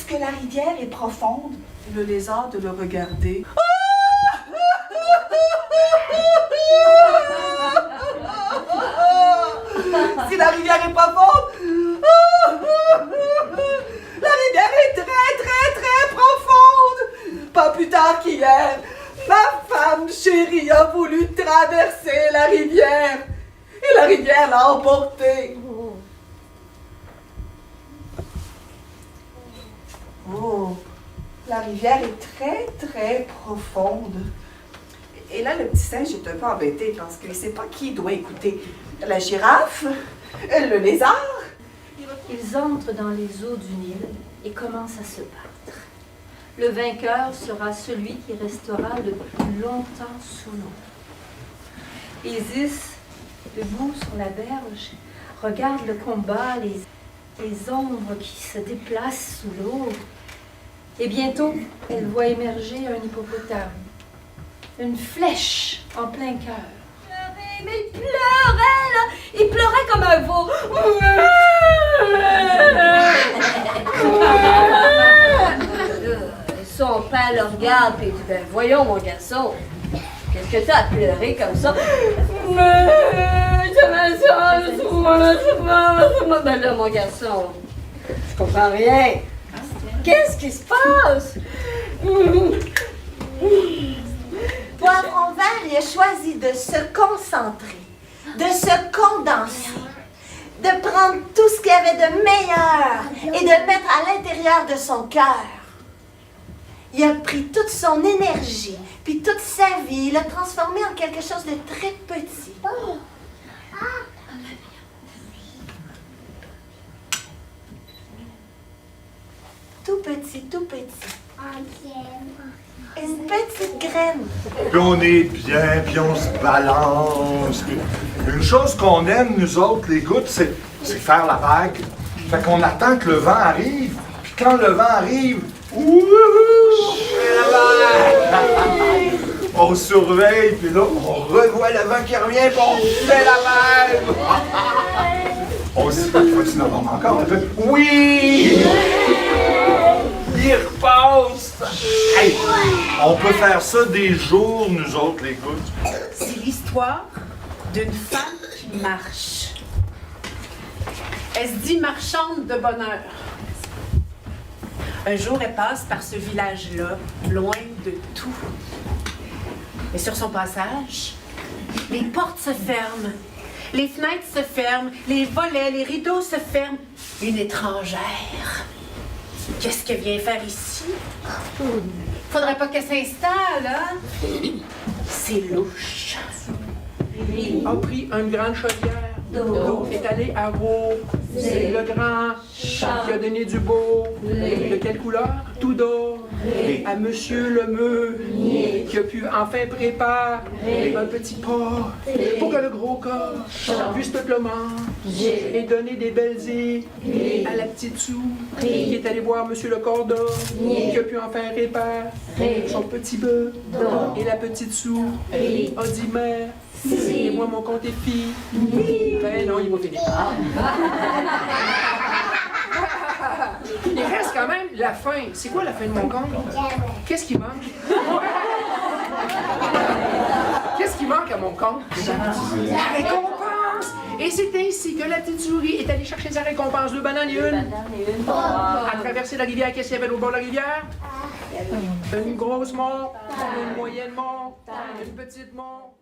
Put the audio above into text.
Est-ce que la rivière est profonde? Le lézard de le regarder. Si la rivière est profonde, la rivière est très profonde. Pas plus tard qu'hier, ma femme chérie a voulu traverser la rivière et la rivière l'a emportée. Oh, la rivière est très profonde. Et là, le petit singe est un peu embêté parce qu'il ne sait pas qui doit écouter. La girafe, le lézard. Ils entrent dans les eaux du Nil et commencent à se battre. Le vainqueur sera celui qui restera le plus longtemps sous l'eau. Isis, debout sur la berge, regarde le combat, les ombres qui se déplacent sous l'eau. Et bientôt, elle voit émerger un hippopotame, une flèche en plein cœur. Mais il pleurait, là! Il pleurait comme un veau! Son père le regarde et dit, ben voyons mon garçon, qu'est-ce que t'as à pleurer comme ça? Ben là mon garçon, je comprends rien. Qu'est-ce qui se passe? Poivron vert, il a choisi de se concentrer, de se condenser, de prendre tout ce qu'il y avait de meilleur et de le mettre à l'intérieur de son cœur. Il a pris toute son énergie, puis toute sa vie, il l'a transformé en quelque chose de très petit. Tout petit, tout petit. Une petite graine. Puis on est bien, puis on se balance. Puis une chose qu'on aime, nous autres, les gouttes, c'est faire la vague. Fait qu'on attend que le vent arrive. Puis quand le vent arrive, wouhou! La vague! On surveille, puis là, on revoit le vent qui revient, puis on fait la vague! On se dit, faut-tu en avoir encore un peu? Oui! Il repasse! Hey, on peut faire ça des jours, nous autres, les gouttes. C'est l'histoire d'une femme qui marche. Elle se dit marchande de bonheur. Un jour, elle passe par ce village-là, loin de tout. Et sur son passage, les portes se ferment, les fenêtres se ferment, les volets, les rideaux se ferment. Une étrangère. Qu'est-ce qu'elle vient faire ici? Faudrait pas qu'elle s'installe, hein? C'est louche. Il a pris une grande chaudière. L'eau est allée à Veau. C'est le grand qui a donné du beau. De quelle couleur? Tout d'or. À Monsieur le Meu qui a pu enfin préparer un petit pot pour que le gros corps puisse tout le manger et donner des belles îles à la petite Sou qui est allée voir Monsieur le Cordon qui a pu enfin réparer son petit bœuf. Et la petite Sou a dit mère, et moi mon compte est fini. Ben non, il va finir. Il reste quand même la fin. C'est quoi la fin de mon compte? Qu'est-ce qui manque? Qu'est-ce qui manque à mon compte? La récompense! Et c'est ainsi que la petite souris est allée chercher sa récompense. 2 bananes et une. À traverser la rivière, qu'est-ce qu'il y avait au bord de la rivière? Une grosse montre, une moyenne montre, une petite montre.